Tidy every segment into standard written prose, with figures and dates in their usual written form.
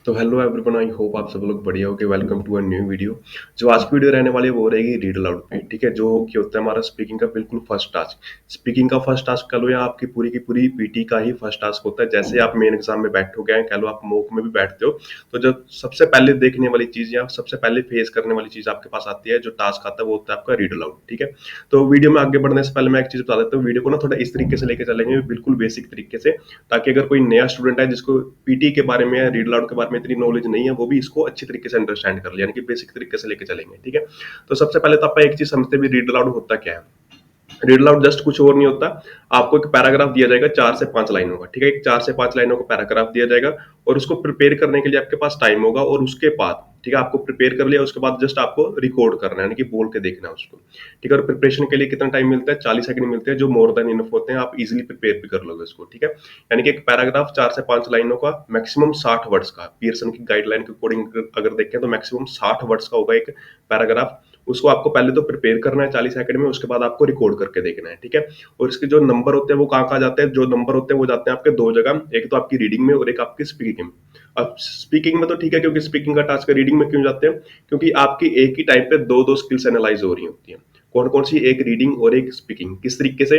तो hello everyone, I hope आप सब लोग बढ़िया होगे। Welcome to a new video. जो आज की वीडियो रहने वाली है वो रहेगी रीड अलाउड पे। ठीक है, जो कि होता है हमारा स्पीकिंग का बिल्कुल फर्स्ट टास्क। स्पीकिंग का फर्स्ट टास्क कह लो या आपकी पूरी की पूरी पीटी का ही फर्स्ट टास्क होता है। जैसे आप मेन एग्जाम में बैठोगे या कह लो आप मॉक में भी बैठते हो, तो जब सबसे पहले देखने वाली चीज या सबसे पहले फेस करने वाली चीज आपके पास आती है, जो टास्क आता है वो होता है आपका रीड अलाउड। ठीक है, तो वीडियो में आगे बढ़ने से पहले मैं एक चीज बता देता हूँ। वीडियो को ना थोड़ा इस तरीके से लेके चलेंगे, बिल्कुल बेसिक तरीके से, ताकि अगर कोई नया स्टूडेंट है जिसको पीटी के बारे में या रीड अलाउड के बारे में इतनी नॉलेज नहीं है, वो भी इसको अच्छी तरीके से अंडरस्टैंड कर ले, यानी कि बेसिक तरीके से लेके चलेंगे। ठीक है, तो सबसे पहले तो आप एक चीज समझते भी रीड अलाउड होता क्या है। रीड अलाउड जस्ट कुछ और नहीं होता। आपको एक पैराग्राफ दिया जाएगा 4 से 5 लाइनों का। ठीक है, एक 4 से 5 लाइनों का पैराग्राफ दिया जाएगा और उसको प्रिपेयर करने के लिए आपके पास टाइम होगा। और उसके बाद ठीक है, आपको प्रिपेयर कर लिया, उसके बाद जस्ट आपको रिकॉर्ड करना है, यानी कि बोल के देखना है उसको। ठीक है, और प्रिपरेशन के लिए कितना टाइम मिलता है? 40 सेकंड मिलते हैं, जो मोर देन इनफ होते हैं। आप इजीली प्रिपेयर भी कर लोगे उसको। ठीक है, यानी कि एक पैराग्राफ 4 से 5 लाइनों का, मैक्सिमम 60 वर्ड्स का, पियर्सन की गाइडलाइन के अकॉर्डिंग अगर देखें तो मैक्सिमम 60 वर्ड्स का होगा एक पैराग्राफ। उसको आपको पहले तो प्रिपेयर करना है 40 सेकंड में, उसके बाद आपको रिकॉर्ड करके देखना है। ठीक है, और इसके जो नंबर होते हैं वो कहाँ कहाँ जाते हैं? जो नंबर होते हैं वो जाते हैं आपके दो जगह, एक तो आपकी रीडिंग में और एक आपकी स्पीकिंग में। अब स्पीकिंग में तो ठीक है, क्योंकि स्पीकिंग का टास्क है। रीडिंग में क्यों जाते हैं? क्योंकि आपकी एक ही टाइम पे दो दो स्किल्स एनालाइज हो रही होती हैं। कौन कौन सी? एक रीडिंग और एक स्पीकिंग। किस तरीके से?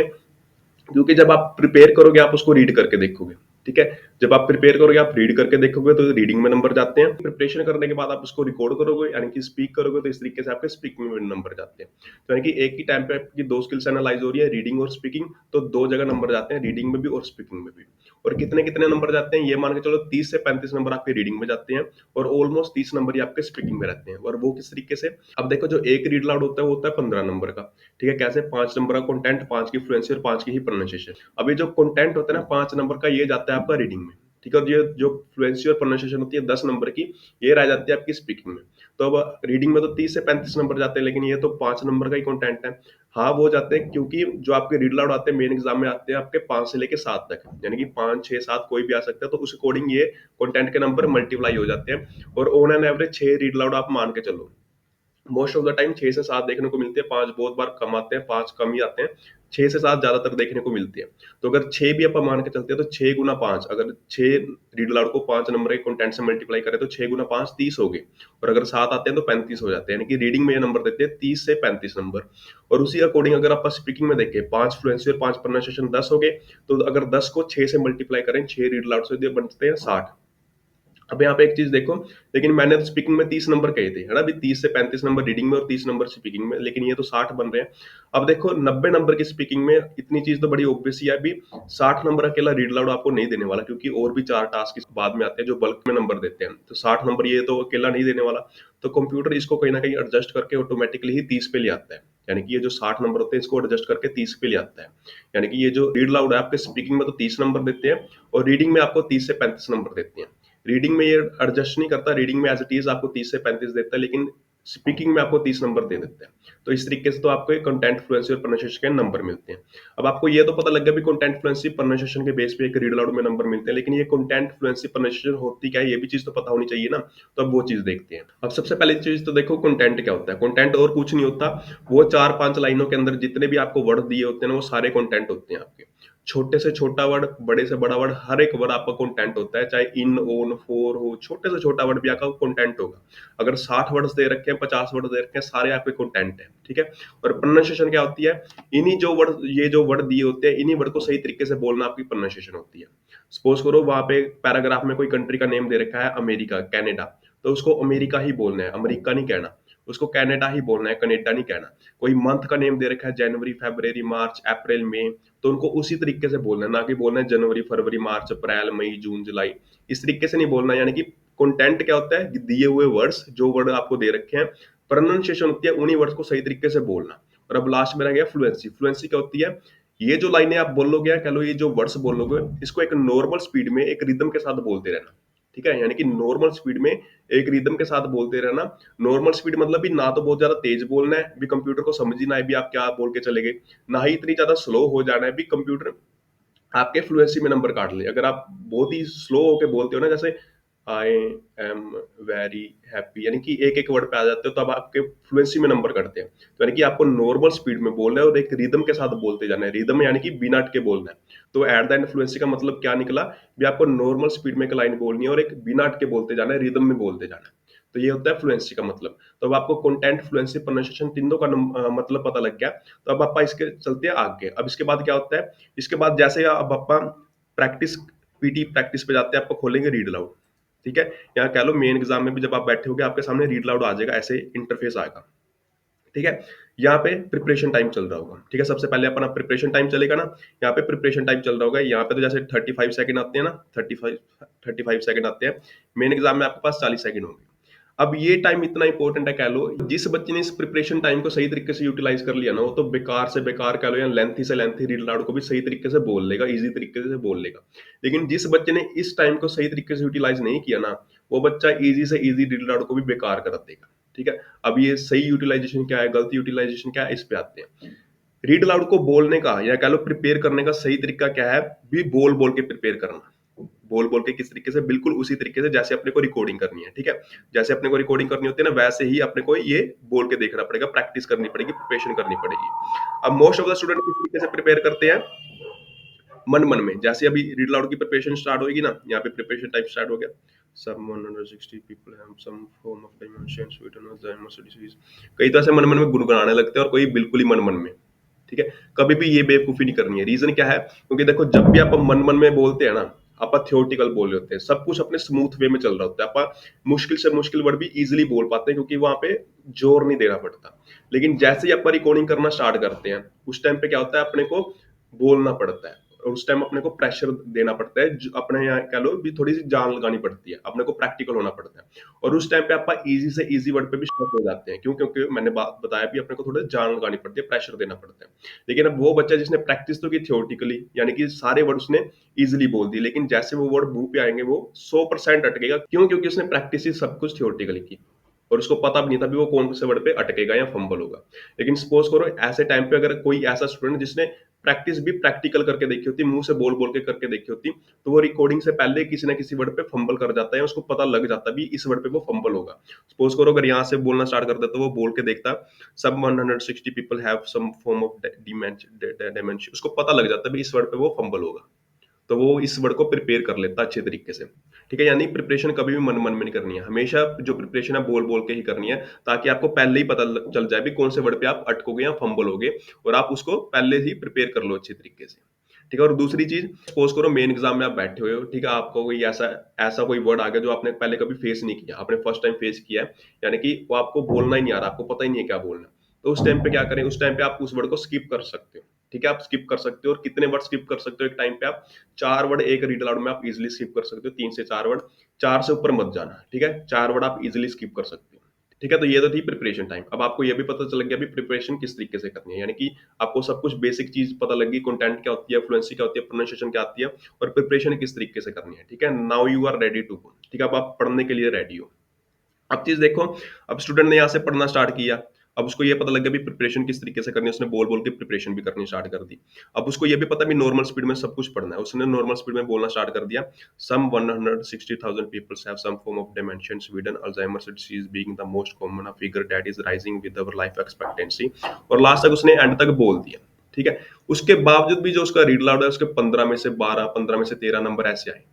क्योंकि जब आप प्रिपेयर करोगे आप उसको रीड करके देखोगे। ठीक है, जब आप प्रिपेयर करोगे आप रीड करके देखोगे तो रीडिंग में नंबर जाते हैं। प्रिपरेशन करने के बाद आप उसको रिकॉर्ड करोगे, यानी कि स्पीक करोगे, तो इस तरीके से आपके स्पीकिंग में नंबर जाते हैं। तो यानी कि एक ही टाइम पे आपकी दो स्किल्स एनालाइज हो रही है, रीडिंग और स्पीकिंग, तो दो जगह नंबर जाते हैं, रीडिंग में भी और स्पीकिंग में भी। और कितने कितने नंबर जाते हैं? ये मान के चलो 30 से 35 नंबर आपके रीडिंग में जाते हैं और ऑलमोस्ट 30 नंबर ही आपके स्पीकिंग में रहते हैं। और वो किस तरीके से? अब देखो, जो एक रीड लाउड होता है वो होता है 15 नंबर का। ठीक है, कैसे? 5 नंबर का कंटेंट, 5 की फ्लुएंसी और 5 की ही प्रोनाउंसिएशन। अभी जो कंटेंट होता है ना 5 नंबर का, ये जाता है आपका रीडिंग में। ठीक है, और ये जो फ्लुएंसी और प्रोनाउंसिएशन होती है 10 नंबर की, ये रह जाती है आपकी स्पीकिंग में। तो अब रीडिंग में तो 30 से 35 नंबर जाते हैं, लेकिन ये तो 5 नंबर का ही कंटेंट है। हाँ, वो जाते हैं क्योंकि जो आपके रीड लाउड आते हैं मेन एग्जाम में आते हैं आपके 5 से लेके 7 तक, यानी कि 5 6 7 कोई भी आ सकता है। तो उस अकॉर्डिंग ये कंटेंट के नंबर मल्टीप्लाई हो जाते हैं। और on an average 6 read loud आप मान के चलो। मोस्ट ऑफ द टाइम 6 से 7 देखने को मिलते हैं। 5 बहुत बार कम आते हैं, 5 कम ही आते हैं। 6 से 7 ज्यादातर देखने को मिलती है। तो अगर 6 भी आप मान के चलते हैं तो 6 गुना 5, अगर 6 रीड अलाउड को 5 नंबर के कंटेंट से मल्टीप्लाई करें तो 6 गुना 5 30 हो गए। और अगर 7 आते हैं तो 35 हो जाते हैं, यानी कि रीडिंग में ये नंबर देते हैं 30 से 35 नंबर। और उसी अकॉर्डिंग अगर आप स्पीकिंग में देखें, 5 फ्लुएंसी और 5 प्रोनाउंसिएशन 10 हो गए। तो अगर 10 को 6 से मल्टीप्लाई करें, 6 रीड अलाउड से, तो बनते हैं 60। अब यहाँ पे एक चीज देखो, लेकिन मैंने तो स्पीकिंग में 30 नंबर कहे थे, है ना? अभी 30 से 35 नंबर रीडिंग में और 30 नंबर स्पीकिंग में, लेकिन ये तो 60 बन रहे हैं। अब देखो 90 नंबर की स्पीकिंग में इतनी चीज तो बड़ी ऑब्वियस ही है। अभी 60 नंबर अकेला रीड लाउड आपको नहीं देने वाला, क्योंकि और भी 4 टास्क इस बाद में आते हैं जो बल्क में नंबर देते हैं। तो 60 नंबर ये तो अकेला नहीं देने वाला। तो कंप्यूटर इसको कहीं ना कहीं एडजस्ट करके ऑटोमेटिकली ही 30 पे ले आता है। यानी कि ये जो 60 नंबर होते हैं इसको एडजस्ट करके 30 पे ले आता है। यानी कि ये जो रीड लाउड है आपके स्पीकिंग में तो 30 नंबर देते हैं, और रीडिंग में आपको 30 से 35 नंबर देते हैं। रीडिंग में ये एडजस्ट नहीं करता, रीडिंग में एज इट इज आपको 30 से 35 देता है, लेकिन स्पीकिंग में आपको 30 नंबर दे देता है। तो इस तरीके से तो आपको एक कंटेंट फ्लुएंसी और प्रोनाउंसिएशन के नंबर मिलते हैं। अब आपको ये तो पता लग गया भी कंटेंट फ्लुएंसी प्रोनाउंसिएशन के बेस पे एक रीड अलाउड में नंबर मिलते हैं, लेकिन ये कंटेंट फ्लुएंसी प्रोनाउंसिएशन होती क्या है, ये भी चीज तो पता होनी चाहिए ना। तो अब वो चीज देखते हैं। अब सबसे पहली चीज तो देखो, कंटेंट क्या होता है। कंटेंट और कुछ नहीं होता, वो 4 5 लाइनों के अंदर जितने भी आपको वर्ड दिए होते हैं ना, वो सारे कंटेंट होते हैं आपके। छोटे से छोटा वर्ड, बड़े से बड़ा वर्ड, हर एक वर्ड आपका कंटेंट होता है। चाहे इन, ओन, फोर हो, छोटे से छोटा वर्ड भी आपका कंटेंट होगा। अगर 60 वर्ड्स दे रखे हैं, 50 वर्ड दे रखे हैं, सारे आपके कंटेंट है। ठीक है, और प्रोनाउंसिएशन क्या होती है? इन्हीं जो वर्ड, ये जो वर्ड दिए होते हैं, इन्हीं वर्ड को सही तरीके से बोलना आपकी प्रोनाउंसिएशन होती है। सपोज करो वहां पे पैराग्राफ में कोई कंट्री का नेम दे रखा है, अमेरिका, कनाडा, तो उसको अमेरिका ही बोलना है, अमेरिका नहीं कहना। उसको कनाडा ही बोलना है, कनाडा नहीं कहना। कोई मंथ का नेम दे रखा है, जनवरी, फरवरी, मार्च, अप्रैल, मई, तो उनको उसी तरीके से बोलना है, ना कि बोलना है जनवरी, फरवरी, मार्च, अप्रैल, मई, जून, जुलाई। इस तरीके से नहीं बोलना। यानी कि कंटेंट क्या होता है? दिए हुए वर्ड्स, जो वर्ड आपको दे रखे हैं, प्रोनाउंसिएशन होती है उन्हीं वर्ड्स को सही तरीके से बोलना। और अब लास्ट में रह गया फ्लुएंसी। फ्लुएंसी क्या होती है? ये जो लाइनें आप बोलोगे, या कह लो ये जो वर्ड्स बोलोगे, इसको एक नॉर्मल स्पीड में एक रिदम के साथ बोलते रहना। ठीक है, यानी कि नॉर्मल स्पीड में एक रिदम के साथ बोलते रहना। नॉर्मल स्पीड मतलब भी ना तो बहुत ज्यादा तेज बोलना है भी कंप्यूटर को समझ ही ना है भी आप क्या बोल के चले गए, ना ही इतनी ज्यादा स्लो हो जाना है भी कंप्यूटर आपके फ्लुएंसी में नंबर काट ले। अगर आप बहुत ही स्लो होके बोलते हो ना, जैसे आई एम वेरी हैप्पी, यानी कि एक एक वर्ड पे आ जाते हो, तो अब आपके फ्लुएंसी में नंबर कटते हैं। तो यानी कि आपको नॉर्मल स्पीड में बोलना है और एक रिदम के साथ बोलते जाना है, रिदम यानी कि बिना अटके बोलना है। तो एट द एंड फ्लुएंसी का मतलब क्या निकला, भी आपको नॉर्मल स्पीड में एक लाइन बोलनी है और एक बिना अटके बोलते जाना है, रिदम में बोलते जाना है। तो ये होता है फ्लुएंसी का मतलब। तो अब आपको कंटेंट, फ्लुएंसी, प्रोनाउंसिएशन तीनों का मतलब पता लग गया। तो अब आप इसके चलते हैं आगे। अब इसके बाद क्या होता है, इसके बाद जैसे अब आप प्रैक्टिस, पीटी प्रैक्टिस पे जाते हैं, आपको खोलेंगे रीड अलाउड। ठीक है, यहाँ कह लो मेन एग्जाम में भी जब आप बैठे होगे आपके सामने रीड अलाउड आ जाएगा, ऐसे इंटरफेस आएगा। ठीक है, यहाँ पे प्रिपरेशन टाइम चल रहा होगा। ठीक है, सबसे पहले अपना प्रिपरेशन टाइम चलेगा ना, यहाँ पे प्रिपरेशन टाइम चल रहा होगा। यहाँ पे तो जैसे 35 सेकंड आते हैं ना, 35 सेकंड आते हैं। मेन एग्जाम में आपके पास 40 सेकंड होंगे। अब ये टाइम इतना इंपॉर्टेंट है, कह लो जिस बच्चे ने इस प्रिपरेशन टाइम को सही तरीके से यूटिलाइज कर लिया ना, वो तो बेकार से बेकार कह लो या लेंथी से लेंथी रीड अलाउड को भी सही तरीके से बोल लेगा, इजी तरीके से बोल लेगा। लेकिन जिस बच्चे ने इस टाइम को सही तरीके से यूटिलाइज नहीं किया ना, वो बच्चा इजी से इजी रीड अलाउड को भी बेकार कर देगा। ठीक है, अब ये सही यूटिलाइजेशन क्या है, गलत यूटिलाइजेशन क्या है, इस पे आते हैं। रीड अलाउड को बोलने का या कह लो प्रिपेयर करने का सही तरीका क्या है, भी बोल बोल के प्रिपेयर करना। बोल बोल के किस तरीके से, बिल्कुल उसी तरीके से जैसे अपने को रिकॉर्डिंग करनी है। ठीक है, जैसे अपने को रिकॉर्डिंग करनी होती है ना, वैसे ही अपने को ये बोल के देखना पड़ेगा, प्रैक्टिस करनी पड़ेगी, प्रिपरेशन करनी पड़ेगी। अब मोस्ट ऑफ द स्टूडेंट किस तरीके से प्रिपेयर करते हैं, मन मन में। जैसे अभी रीड अलाउड की प्रिपरेशन स्टार्ट होगी ना, यहाँ पे प्रिपरेशन टाइप स्टार्ट हो गया। Some 160 people have some form of dimensions written on the disease। कई तो ऐसे मन मन में गुनगुनाने लगते हैं और कोई बिल्कुल ही मन मन में। ठीक है, कभी भी ये बेवकूफी नहीं करनी है। रीजन क्या है, क्योंकि देखो जब भी आप मन मन में बोलते हैं ना, आप थियोरटिकल बोल रहे होते हैं, सब कुछ अपने स्मूथ वे में चल रहा होता है, आप मुश्किल से मुश्किल वर्ड भी इजीली बोल पाते हैं, क्योंकि वहां पे जोर नहीं देना पड़ता। लेकिन जैसे ही आप रिकॉर्डिंग करना स्टार्ट करते हैं, उस टाइम पे क्या होता है, अपने को बोलना पड़ता है और उस टाइम अपने को प्रेशर देना पड़ता है, अपने यहाँ कह लो भी थोड़ी सी जान लगानी पड़ती है, अपने को प्रैक्टिकल होना पड़ता है। और उस टाइम पे आप इजी से इजी वर्ड पे भी स्टक हो जाते हैं। क्यों? क्योंकि मैंने बात बताया भी, अपने को थोड़ा जान लगानी पड़ती है, प्रेशर देना पड़ता है। लेकिन अब वो बच्चा जिसने प्रैक्टिस तो की थियोरटिकली, यानी कि सारे वर्ड उसने इजिली बोल दिए, लेकिन जैसे वो वर्ड मुंह पे आएंगे वो 100% अटकेगा। क्यों? क्योंकि उसने प्रैक्टिस ही सब कुछ थियोरटिकली की और उसको पता भी नहीं था भी वो कौन से वर्ड पे अटकेगा या फंबल होगा। लेकिन सपोज करो ऐसे टाइम पे अगर कोई ऐसा स्टूडेंट जिसने प्रैक्टिस भी प्रैक्टिकल करके देखी होती, मुंह से बोल बोल के करके देखी होती, तो वो रिकॉर्डिंग से पहले किसी ना किसी वर्ड पे फंबल कर जाता है, उसको पता लग जाता भी इस वर्ड पे वो फंबल होगा। सपोज करो अगर यहाँ से बोलना स्टार्ट कर देता तो वो बोल के देखता, सब 160 people have some form of dementia, उसको पता लग जाता भी इस वर्ड पे वो फंबल होगा। तो वो इस वर्ड को प्रिपेयर कर लेता अच्छे तरीके से। ठीक है, यानी प्रिपरेशन कभी भी मन मन में नहीं करनी है, हमेशा जो प्रिपरेशन है बोल बोल के ही करनी है, ताकि आपको पहले ही पता चल जाए भी कौन से वर्ड पे आप अटकोगे या फंबल होगे, और आप उसको पहले ही प्रिपेयर कर लो अच्छे तरीके से। ठीक है, और दूसरी चीज, सपोज करो मेन एग्जाम में आप बैठे हुए हो, ठीक है, आपको कोई ऐसा ऐसा कोई वर्ड आ गया जो आपने पहले कभी फेस नहीं किया, आपने फर्स्ट टाइम फेस किया है, यानी कि वो आपको बोलना ही नहीं आ रहा, आपको पता ही नहीं है क्या बोलना। तो उस टाइम पे क्या करें, उस टाइम पे आप उस वर्ड को स्किप कर सकते हो। ठीक है, आप स्किप कर सकते हो, और कितने वर्ड स्किप कर सकते हो एक टाइम पे आप, 4 वर्ड एक रीड अलाउड में आप इजिली स्किप कर सकते हो, 3 से 4 वर्ड, 4 से ऊपर मत जाना। ठीक है, 4 वर्ड आप इजिली स्किप कर सकते हो। ठीक है, तो ये तो थी प्रिपरेशन टाइम। अब आपको ये भी पता चल गया भी प्रिपरेशन किस तरीके से करनी है, यानी कि आपको सब कुछ बेसिक चीज पता लगी, कंटेंट क्या होती है, फ्लुएंसी क्या होती है, प्रोनाउंसिएशन क्या आती है, और प्रिपरेशन किस तरीके से करनी है। ठीक है, now you are ready to go. ठीक है, अब आप पढ़ने के लिए रेडी हो। अब चीज देखो, अब स्टूडेंट ने यहाँ से पढ़ना स्टार्ट किया, अब उसको ये पता लग गया भी प्रिपरेशन किस तरीके से करनी है, उसने बोल बोल के प्रिपरेशन भी करनी स्टार्ट कर दी। अब उसको ये भी पता भी नॉर्मल स्पीड में सब कुछ पढ़ना है, उसने नॉर्मल स्पीड में बोलना स्टार्ट कर दिया। सम 160,000 people have some form of dementia in Sweden, Alzheimer's disease being the most common, a figure that is rising with our life expectancy। और लास्ट तक उसने एंड तक बोल दिया। ठीक है, उसके बावजूद भी जो उसका रीड लाउड है, उसके 15 में से 12, 15 में से 13 नंबर ऐसे आए।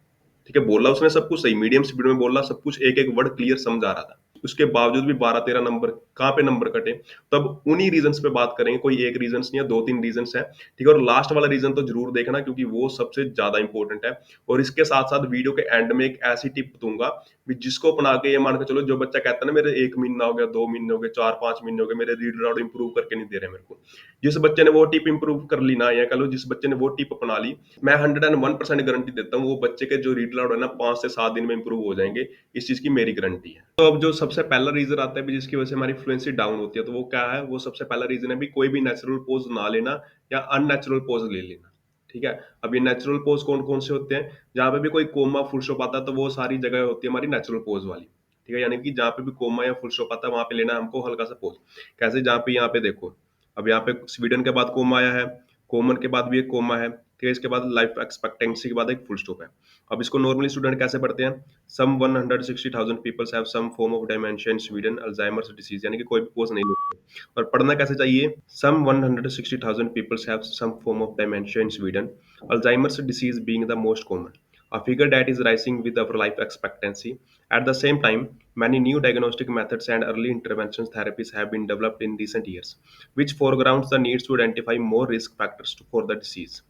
ठीक है, बोला उसने सब कुछ सही, मीडियम स्पीड में बोला, सब कुछ एक एक वर्ड क्लियर समझ आ रहा था, उसके बावजूद भी 12-13 नंबर, कहाँ पे नंबर कटे। तब उन्हीं रीजंस पे बात करेंगे, कोई एक रीजन नहीं है, 2-3 रीजंस है। ठीक है, और लास्ट वाला रीजन तो जरूर देखना, क्योंकि वो सबसे ज्यादा इंपॉर्टेंट है। और इसके साथ साथ वीडियो के एंड में एक ऐसी टिप दूंगा भी जिसको अपना के ये मान के चलो, जो बच्चा कहता है ना मेरे 1 महीना हो गया, 2 महीने हो गए, 4-5 महीने हो गए, मेरे रीड राउंड इंप्रूव करके नहीं दे रहे मेरे को, जिस बच्चे ने वो टिप इंप्रूव कर ली ना, या कह लो जिस बच्चे ने वो टिप अपना ली, मैं 101% गारंटी देता हूँ वो बच्चे के जो रीड लाउड है ना 5 से 7 दिन में इंप्रूव हो जाएंगे। इस चीज की मेरी गारंटी है। तो अब जो सबसे पहला रीजन आता है भी जिसकी वजह से हमारी फ्लुएंसी डाउन होती है, तो वो क्या है, वो सबसे पहला रीजन है भी कोई भी नेचुरल पोज ना लेना या अननेचुरल पोज ले लेना। ठीक है, अब ये नेचुरल पोज कौन कौन से होते हैं, जहां पे भी कोई कोमा फुल स्टॉप आता है तो वो सारी जगह होती है हमारी नेचुरल पोज वाली। ठीक है, यानी कि जहां पे भी कोमा या फुल स्टॉप आता है वहां पे लेना है हमको हल्का सा पोज। कैसे, जहां पे यहाँ पे देखो, अब यहाँ पे स्वीडन के बाद कोमा आया है, कोमन के बाद भी एक कोमा है, ठीक है, इसके बाद लाइफ एक्सपेक्टेंसी के बाद एक फुल स्टॉप है। अब इसको नॉर्मली स्टूडेंट कैसे पढ़ते हैं? Some 160,000 peoples have some form of dementia in Sweden, Alzheimer's disease, यानी कि कोई भी पोज नहीं लिखते। और पढ़ना कैसे चाहिए? Some 160,000 peoples have some form of dementia in Sweden, Alzheimer's disease being the most common, a figure that is rising with our life expectancy. At the same time, many new diagnostic methods and early intervention therapies have been developed in recent years, which foregrounds the needs to identify more risk factors for the disease.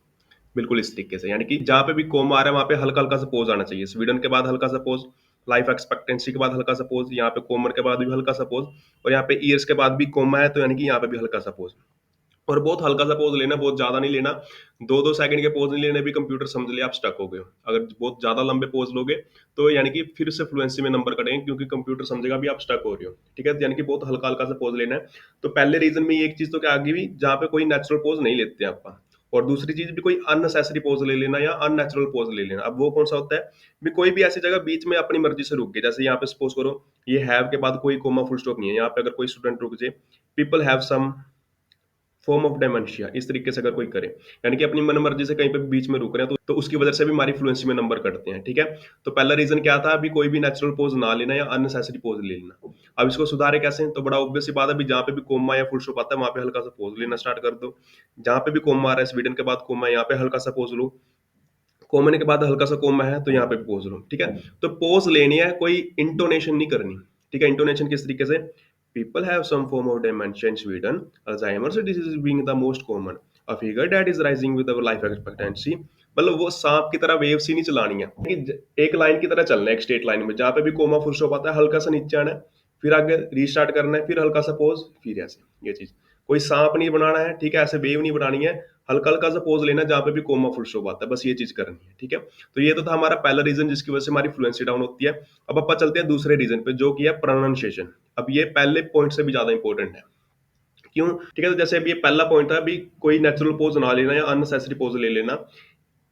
बिल्कुल इस तरीके से, यानी कि जहाँ पे भी coma आ रहा है वहाँ पे हल्का हल्का सा पोज आना चाहिए। स्वीडन के बाद हल्का सा पोज, लाइफ एक्सपेक्टेंसी के बाद हल्का सा पोज, यहाँ पे कोमर के बाद भी हल्का सा पोज, और यहाँ पे ईयर्स के बाद भी कोमा है तो यानी कि यहाँ पे भी हल्का सा पोज। और बहुत हल्का सा पोज लेना, बहुत ज्यादा नहीं लेना। 2-2 सेकंड के पोज नहीं लेने भी कंप्यूटर समझ लिया आप स्टक हो गए हो। अगर बहुत ज्यादा लंबे पोज लोगे तो यानी कि फिर से फ्लुएंसी में नंबर कटेंगे, क्योंकि कंप्यूटर समझेगा भी आप स्टक हो रहे हो। ठीक है, यानी कि बहुत हल्का हल्का सा पोज लेना है। तो पहले रीजन में ये एक चीज तो क्या आगे भी, जहाँ पे कोई नेचुरल पोज नहीं लेते हैं आपका। और दूसरी चीज भी, कोई अननेसेसरी पोज ले लेना या अननेचुरल पोज ले लेना। अब वो कौन सा होता है भी? कोई भी ऐसी जगह बीच में अपनी मर्जी से रुक गए, जैसे यहाँ पे सपोज करो ये हैव के बाद कोई कोमा फुल स्टॉप नहीं है, यहाँ पे अगर कोई स्टूडेंट रुक जाए, people have some form of dementia, इस तरीके से अगर कोई करे, यानी कि अपनी मन मर्जी से कहीं पे बीच में रुक रहे हैं, तो उसकी वजह से भी हमारी फ्लुएंसी में नंबर कटते हैं। ठीक है, तो पहला रीजन क्या था? अभी कोई भी नेचुरल पोज ना लेना या अननेसेसरी पोज ले लेना। अब इसको सुधारे कैसे? तो बड़ा ऑब्वियस सी बात है, अभी जहाँ पे भी कोमा या फुल स्टॉप आता है वहां पे हल्का सा पोज लेना स्टार्ट कर दो। जहाँ पे भी कोमा आ रहा है, स्वीडन के बाद कोमा है, यहाँ पे हल्का सा पोज लो। कोमने के बाद हल्का सा कोमा है तो यहाँ पे पोज लो। ठीक है, तो पोज लेनी है, कोई इंटोनेशन नहीं करनी। ठीक है, इंटोनेशन किस तरीके से? People have some form of dementia in Sweden, Alzheimer's disease being the most common, a figure that is rising with our life expectancy. मतलब वो सांप की तरह वेव सी नहीं चलानी है कि एक लाइन की तरह चलना है, एक स्ट्रेट लाइन में। जहां पे भी कोमा फुल स्टॉप आता है हल्का सा नीचे आना है, फिर आगे रीस्टार्ट करना है, फिर हल्का सा पोज, फिर ऐसे। ये चीज, कोई सांप नहीं बनाना है। ठीक है, ऐसे वेव नहीं बनानी है, हल्का हल्का सा पोज लेना जहां पे भी कोमा फुल स्टॉप आता है, बस ये चीज करनी है। ठीक है, तो ये तो था हमारा पहला रीजन जिसकी वजह से हमारी फ्लुएंसी डाउन होती है। अब अपन चलते हैं दूसरे रीजन पे, जो कि है प्रोनाउंसिएशन। अब ये पहले पॉइंट से भी ज्यादा इंपॉर्टेंट है। क्यों? ठीक है, तो जैसे अभी ये पहला पॉइंट था, अभी कोई नेचुरल पोज ना लेना या अननेसेसरी पोज ले लेना,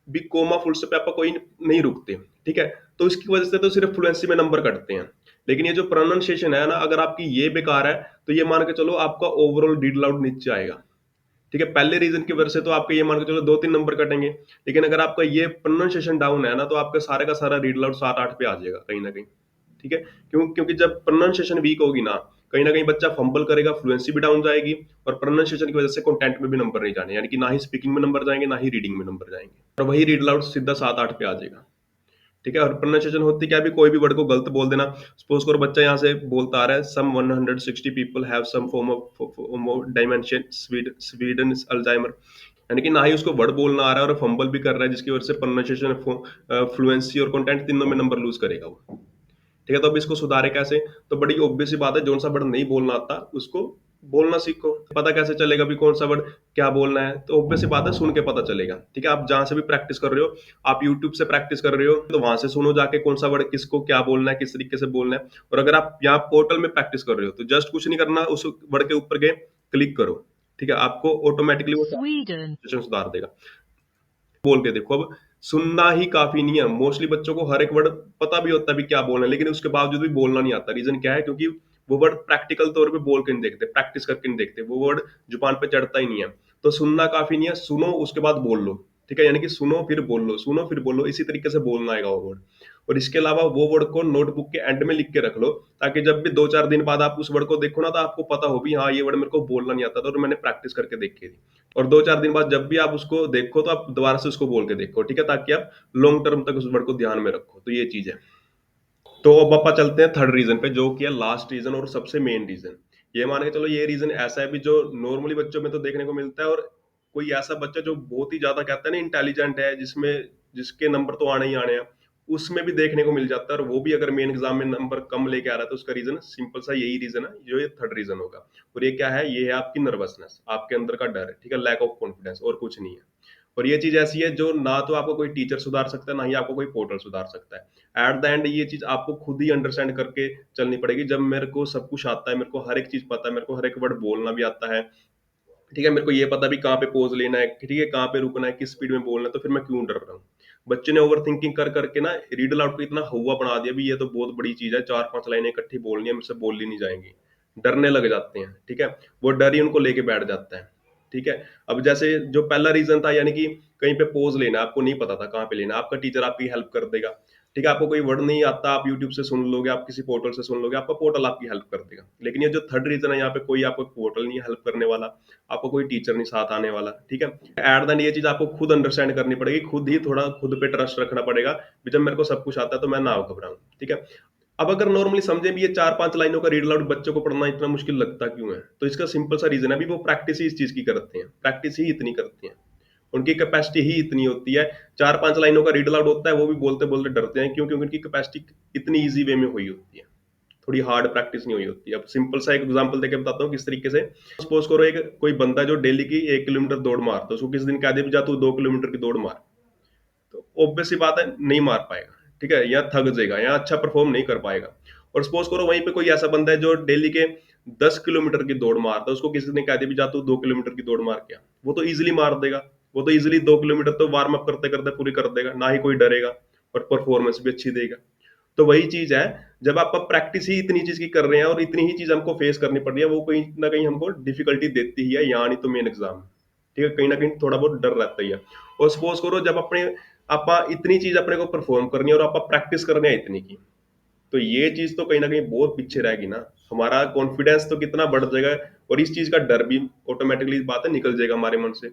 भी कोमा फुल स्टॉप पे आपका कोई नहीं रुकते। ठीक है, तो इसकी वजह से तो सिर्फ फ्लुएंसी में नंबर कटते हैं। लेकिन ये जो प्रोनाउंसिएशन है ना, अगर आपकी ये बेकार है तो ये मान के चलो आपका ओवरऑल रीड लाउड नीचे आएगा। ठीक है, पहले रीजन की वजह से तो आपके ये मान के चलो 2-3 नंबर कटेंगे। लेकिन अगर आपका ये प्रोनाउंसिएशन डाउन है ना, तो आपका सारे का सारा रीड लाउड 7-8 पे आ जाएगा कहीं ना कहीं। ठीक है, क्योंकि जब प्रोनाउंसिएशन वीक होगी ना कहीं बच्चा फंबल करेगा, फ्लुएंसी भी डाउन जाएगी, और प्रोनाउंसिएशन की वजह से कंटेंट में भी नंबर नहीं जाने, यानी कि ना ही स्पीकिंग में नंबर जाएंगे ना ही रीडिंग में नंबर जाएंगे, और वही रीड लाउड सीधा 7-8 पे आ जाएगा। ठीक है, और प्रोनाउंसिएशन होती क्या भी, कोई भी वर्ड को गलत बोल देना। सपोज करो बच्चा यहाँ से बोलता आ रहा है, some 160 people have some form of dimension Sweden Alzheimer, यानी कि ना ही उसको वर्ड बोलना आ रहा है और फंबल भी कर रहा है, जिसकी वजह से प्रोनाउंसिएशन, फ्लुएंसी और कंटेंट तीनों में नंबर लूज करेगा वो। ठीक है, तो अब इसको सुधारे कैसे? तो बड़ी ऑब्वियस सी बात है, जो सा वर्ड नहीं बोलना आता उसको बोलना सीखो। पता कैसे चलेगा भी कौन सा वर्ड क्या बोलना है? तो ऑब्वियस सी बात है, सुन के पता चलेगा। ठीक है, आप जहां से भी प्रैक्टिस कर रहे हो, आप यूट्यूब से प्रैक्टिस कर रहे हो तो वहां से सुनो जाके कौन सा वर्ड किसको क्या बोलना है, किस तरीके से बोलना है। और अगर आप यहाँ पोर्टल में प्रैक्टिस कर रहे हो तो जस्ट कुछ नहीं करना, उस वर्ड के ऊपर गए क्लिक करो। ठीक है, आपको ऑटोमेटिकली वो सुधार देगा। बोल के देखो। अब सुनना ही काफी नहीं है, मोस्टली बच्चों को हर एक वर्ड पता भी होता है भी क्या बोलना है, लेकिन उसके बावजूद भी बोलना नहीं आता। रीजन क्या है? क्योंकि वो वर्ड प्रैक्टिकल तौर पे बोल के नहीं देखते, प्रैक्टिस करके नहीं देखते, वो वर्ड जुबान पे चढ़ता ही नहीं है। तो सुनना काफी नहीं है, सुनो उसके बाद बोल लो। ठीक है, यानी कि सुनो फिर बोल लो, सुनो फिर बोल लो, इसी तरीके से बोलना आएगा वो वर्ड। और इसके अलावा वो वर्ड को नोटबुक के एंड में लिख के रख लो, ताकि जब भी 2-4 दिन बाद आप उस वर्ड को देखो ना, तो आपको पता हो भी हाँ ये वर्ड मेरे को बोलना नहीं आता था और मैंने प्रैक्टिस करके देखी थी। और 2-4 दिन बाद जब भी आप उसको देखो तो आप दोबारा से उसको बोल के देखो। ठीक है, ताकि आप लॉन्ग टर्म तक उस वर्ड को ध्यान में रखो। तो ये चीज है। तो अब अपा चलते हैं थर्ड रीजन पे, जो कि है लास्ट रीजन और सबसे मेन रीजन। ये मान के चलो ये रीजन ऐसा है भी जो नॉर्मली बच्चों में तो देखने को मिलता है, और कोई ऐसा बच्चा जो बहुत ही ज्यादा कहता है ना इंटेलिजेंट है, जिसमें जिसके नंबर तो आने ही आने हैं, उसमें भी देखने को मिल जाता है। और वो भी अगर मेन एग्जाम में नंबर कम लेके आ रहा है तो उसका रीजन सिंपल सा यही रीजन है, जो ये थर्ड रीजन होगा। और ये क्या है? ये है आपकी नर्वसनेस, आपके अंदर का डर। ठीक है, लैक ऑफ कॉन्फिडेंस, और कुछ नहीं है। और ये चीज ऐसी है जो ना तो आपको कोई टीचर सुधार सकता है, ना ही आपको कोई पोर्टल सुधार सकता है। एट द एंड ये चीज आपको खुद ही अंडरस्टैंड करके चलनी पड़ेगी। जब मेरे को सब कुछ आता है, मेरे को हर एक चीज पता है, मेरे को हर एक वर्ड बोलना भी आता है, ठीक है, मेरे को ये पता भी कहाँ पे पोज लेना है, ठीक है, कहाँ पे रुकना है, किस स्पीड में बोलना है, तो फिर मैं क्यों डर रहा हूँ? बच्चे ने ओवर थिंकिंग कर करके ना रीड अलाउड को इतना हुआ बना दिया भी, ये तो बहुत बड़ी चीज है, 4-5 लाइनें इकट्ठी बोलनी है, मुझसे बोली नहीं जाएंगी। डरने लग जाते हैं। ठीक है, वो डर ही उनको लेके बैठ जाता है। ठीक है? अब जैसे जो पहला रीज़न था, यानी कि कहीं पे पॉज़ लेना है, आपको नहीं पता था कहाँ पे लेना है, आपका टीचर आपकी हेल्प कर देगा। ठीक है? आपको कोई वर्ड नहीं आता, आप यूट्यूब से सुन लोगे, आप किसी पोर्टल से सुन लोगे, आपका पोर्टल आपकी हेल्प कर देगा। लेकिन ये जो थर्ड रीज़न है, यहाँ पे कोई आपको पोर्टल नहीं हेल्प करने वाला, आपको कोई टीचर नहीं साथ आने वाला, ठीक है? एट द एंड ये चीज़ आपको खुद अंडरस्टैंड करनी पड़ेगी, खुद ही थोड़ा खुद पे ट्रस्ट रखना पड़ेगा, कि जब मेरे को सब कुछ आता है तो मैं ना घबराऊँ, ठीक है? अब अगर नॉर्मली समझे भी, ये 4-5 लाइनों का रीड अलाउड बच्चों को पढ़ना इतना मुश्किल लगता क्यों है? तो इसका सिंपल सा रीज़न है, अभी वो प्रैक्टिस ही इस चीज़ की करते हैं, प्रैक्टिस ही इतनी करते हैं। उनकी कैपेसिटी ही इतनी होती है, 4-5 लाइनों का रीड अलाउड होता है, वो भी बोलते-बोलते डरते हैं, क्यों? क्योंकि उनकी कैपेसिटी इतनी ईज़ी वे में हुई होती है, थोड़ी हार्ड प्रैक्टिस नहीं हुई होती है। अब सिंपल सा एक एग्ज़ाम्पल देके बताता हूँ किस तरीके से। सपोज़ करो एक कोई बंदा है जो डेली की 1 किलोमीटर दौड़ मारता है, उसको किसी दिन कह दे भी जा तू 2 किलोमीटर की दौड़ मार, तो ऑब्वियस सी बात है नहीं मार पाएगा, ठीक है? या थक जाएगा या अच्छा परफॉर्म नहीं कर पाएगा। और सपोज करो वहीं पे कोई ऐसा बंदा है जो डेली के 10 किलोमीटर की दौड़ मारता है, उसको किसी ने कह दिया भी जा तू 2 किलोमीटर की दौड़ मार के आ, वो तो ईजिली मार देगा। वो तो ईजिली 2 किलोमीटर तो वार्म अप करते करते पूरी कर देगा, ना ही कोई डरेगा, और परफॉर्मेंस भी अच्छी देगा। तो वही चीज है, जब आप प्रैक्टिस ही इतनी चीज की कर रहे हैं और इतनी ही चीज हमको फेस करनी पड़ रही है, वो कहीं ना कहीं हमको डिफिकल्टी देती ही है, यहाँ नहीं तो मेन एग्जाम, ठीक है? कहीं ना कहीं थोड़ा बहुत डर रहता ही है। और सपोज करो जब अपने आप इतनी चीज अपने को परफॉर्म करनी है और आप प्रैक्टिस करने हैं इतनी की, तो ये चीज तो कहीं ना कहीं बहुत पीछे रहेगी ना। हमारा कॉन्फिडेंस तो कितना बढ़ जाएगा, और इस चीज का डर भी ऑटोमेटिकली बात है निकल जाएगा हमारे मन से।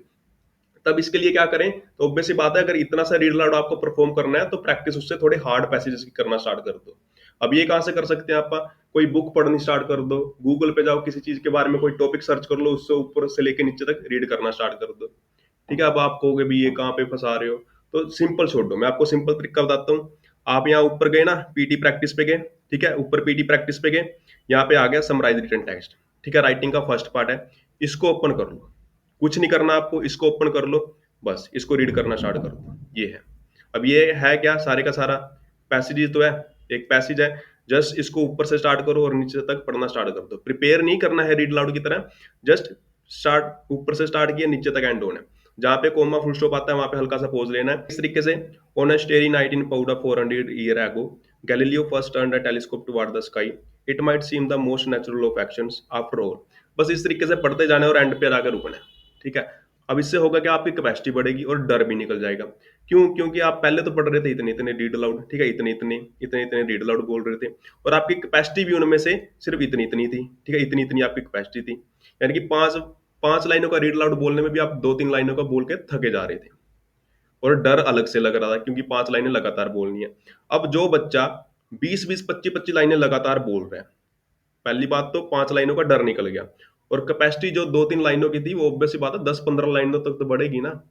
तब इसके लिए क्या करें? तो ऑब्वियस सी बात है, अगर इतना सा रीड अलाउड आपको परफॉर्म करना है तो प्रैक्टिस उससे थोड़े हार्ड पैसेजेस की करना स्टार्ट कर दो। अब ये कहाँ से कर सकते हैं आप? कोई बुक पढ़नी स्टार्ट कर दो, गूगल पे जाओ, किसी चीज के बारे में कोई टॉपिक सर्च कर लो, उससे ऊपर से लेके नीचे तक रीड करना स्टार्ट कर दो, ठीक है? अब आप कहोगे भी ये कहाँ पे फंसा रहे हो, तो सिंपल छोड़ दो, मैं आपको सिंपल तरीका बताता हूँ। आप यहाँ ऊपर गए ना, पीटी प्रैक्टिस पे गए, ठीक है? ऊपर पीटी प्रैक्टिस पे गए, यहाँ पे आ गया समराइज रिटन टेक्स्ट, ठीक है? राइटिंग का फर्स्ट पार्ट है, इसको ओपन कर लो। कुछ नहीं करना आपको, इसको ओपन कर लो, बस इसको रीड करना स्टार्ट कर दो। ये है, अब ये है क्या, सारे का सारा पैसेज ही तो है, एक पैसेज है। जस्ट इसको ऊपर से स्टार्ट करो और नीचे तक पढ़ना स्टार्ट कर दो। प्रिपेयर नहीं करना है रीड लाउड की तरह, जस्ट स्टार्ट, ऊपर से स्टार्ट किया नीचे तक एंड होना है। जहाँ पे कोमा फुल स्टॉप आता है वहां पे हल्का सा पोज लेना है, इस तरीके से। On a starry night in Padua 400 year ago, Galileo first turned a telescope toward the sky, it might seem the most natural of actions after all. बस इस तरीके से पढ़ते जाना है और एंड पे आकर रुकना है, ठीक है? अब इससे होगा कि आपकी कैपेसिटी बढ़ेगी और डर भी निकल जाएगा। क्यों? क्योंकि आप पहले तो पढ़ रहे थे इतने इतने रीड अलाउड, ठीक है? इतने इतने रीड अलाउड बोल रहे थे, और आपकी कैपेसिटी भी उनमें से सिर्फ इतनी इतनी थी, ठीक है? इतनी इतनी आपकी कैपेसिटी थी, यानी कि पांच पांच लाइनों का रीड अलाउड बोलने में भी आप 2-3 लाइनों का बोल के थके जा रहे थे, और डर अलग से लग रहा था क्योंकि 5 लाइनें लगातार बोलनी है। अब जो बच्चा 20-20, 25-25 लाइनें लगातार बोल रहा है, पहली बात तो 5 लाइनों का डर निकल गया, और कैपेसिटी जो 2-3 लाइनों की थी वो ऑब्वियस सी बात है 10-15 लाइनों तक तो बढ़ेगी ना।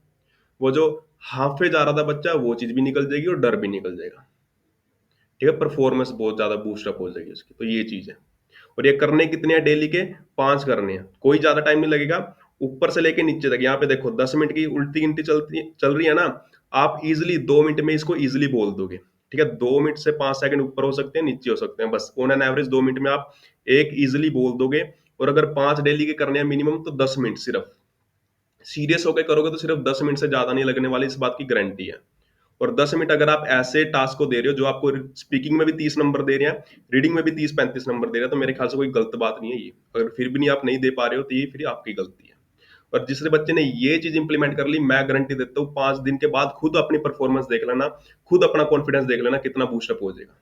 वो जो हाफे जा रहा था बच्चा, वो चीज भी निकल जाएगी और डर भी निकल जाएगा, ठीक है? परफॉर्मेंस बहुत ज्यादा बूस्ट अप हो जाएगी उसकी, तो ये चीज है। और ये करने कितने हैं डेली के? 5 करने हैं, कोई ज्यादा टाइम नहीं लगेगा। ऊपर से लेके नीचे तक, यहाँ पे देखो 10 मिनट की उल्टी गिनती चल रही है ना, आप इजिली 2 मिनट में इसको इजिली बोल दोगे, ठीक है? 2 मिनट से 5 सेकंड ऊपर हो सकते हैं, नीचे हो सकते हैं, बस ऑन एन एवरेज 2 मिनट में आप एक इजिली बोल दोगे। और अगर 5 डेली के करने हैं मिनिमम, तो 10 मिनट सिर्फ सीरियस होकर करोगे तो सिर्फ 10 मिनट से ज्यादा नहीं लगने वाली, इस बात की गारंटी है। और 10 मिनट अगर आप ऐसे टास्क को दे रहे हो जो आपको स्पीकिंग में भी 30 नंबर दे रहे हैं, रीडिंग में भी 30-35 नंबर दे रहे हैं, तो मेरे ख्याल से कोई गलत बात नहीं है ये। अगर फिर भी नहीं आप नहीं दे पा रहे हो, तो ये फिर आपकी गलती है। और जिस बच्चे ने ये चीज इंप्लीमेंट कर ली, मैं गारंटी देता हूँ 5 दिन के बाद खुद अपनी परफॉर्मेंस देख लेना, खुद अपना कॉन्फिडेंस देख लेना कितना बूस्टअप हो जाएगा।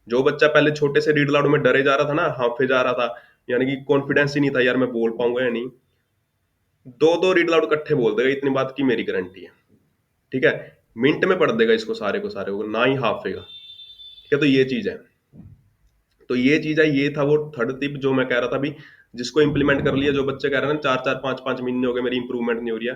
जो बच्चा पहले छोटे से रीड लाउड में डरे जा रहा था ना, हाफे जा रहा था, यानी कि कॉन्फिडेंस ही नहीं था यार मैं बोल पाऊंगा या नहीं, दो दो रीड लाउड इकट्ठे बोल देगा, इतनी बात की मेरी गारंटी है, ठीक है? मिनट में पढ़ देगा इसको सारे को ना ही हाफेगा, ठीक है? तो ये चीज है, तो ये चीज है, ये था वो थर्ड टिप जो मैं कह रहा था अभी। जिसको इंप्लीमेंट कर लिया, जो बच्चे कह रहे हैं ना 4-4 5-5 महीने हो गए मेरी इंप्रूवमेंट नहीं हो रही है,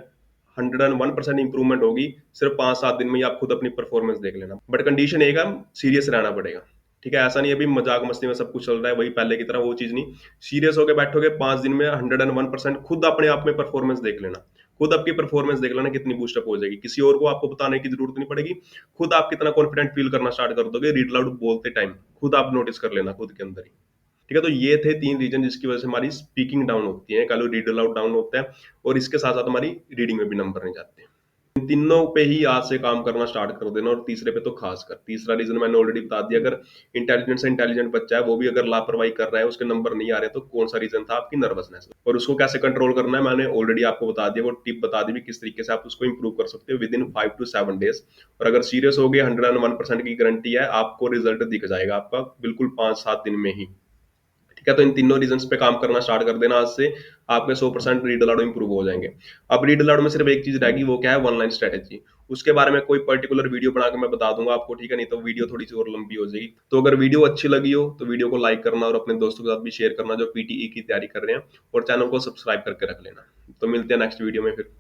101% इंप्रूवमेंट होगी सिर्फ 5-7 दिन में ही। आप खुद अपनी परफॉर्मेंस देख लेना, बट कंडीशन एक है, सीरियस रहना पड़ेगा, ठीक है? ऐसा नहीं अभी मजाक मस्ती में सब कुछ चल रहा है वही पहले की तरह, वो चीज नहीं। सीरियस होकर बैठोगे 5 दिन में 101% खुद अपने आप में परफॉर्मेंस देख लेना, खुद आपकी परफॉर्मेंस देख लेना कितनी बूस्टअप हो जाएगी, किसी और को आपको बताने की जरूरत नहीं पड़ेगी। खुद आप कितना कॉन्फिडेंट फील करना स्टार्ट कर दोगे रीड लाउड बोलते टाइम, खुद आप नोटिस कर लेना खुद के अंदर ही, ठीक है? तो ये थे 3 रीजन जिसकी वजह से हमारी स्पीकिंग डाउन होती है, कल रीड अलाउड डाउन होता है, और इसके साथ साथ हमारी रीडिंग में भी नंबर नहीं जाते। इन तीनों पे ही आज से काम करना स्टार्ट कर देना, और तीसरे पे तो खासकर। तीसरा रीजन मैंने ऑलरेडी बता दिया, अगर इंटेलिजेंट से इंटेलिजेंट बच्चा है वो भी अगर लापरवाही कर रहा है, उसके नंबर नहीं आ रहे, तो कौन सा रीजन था? आपकी नर्वसनेस। और उसको कैसे कंट्रोल करना है मैंने ऑलरेडी आपको बता दिया, वो टिप बता दी भी किस तरीके से आप उसको इंप्रूव कर सकते हो विद इन 5 to 7 डेज। और अगर सीरियस हो गए, 101% की गारंटी है आपको रिजल्ट दिख जाएगा आपका बिल्कुल 5-7 दिन में ही। ठीक है, तो इन तीनों रीजंस पे काम करना स्टार्ट कर देना आज से, आपके 100% रीड अलाउड इंप्रूव हो जाएंगे। अब रीड अलाउड में सिर्फ एक चीज रहेगी, वो क्या है? One line strategy. उसके बारे में कोई पर्टिकुलर वीडियो बना के मैं बता दूंगा आपको, ठीक है? नहीं तो वीडियो थोड़ी सी और लंबी हो जाएगी। तो अगर वीडियो अच्छी लगी हो तो वीडियो को लाइक करना, और अपने दोस्तों के साथ भी शेयर करना जो पीटीई की तैयारी कर रहे हैं, और चैनल को सब्सक्राइब करके रख लेना। तो मिलते हैं नेक्स्ट वीडियो में फिर।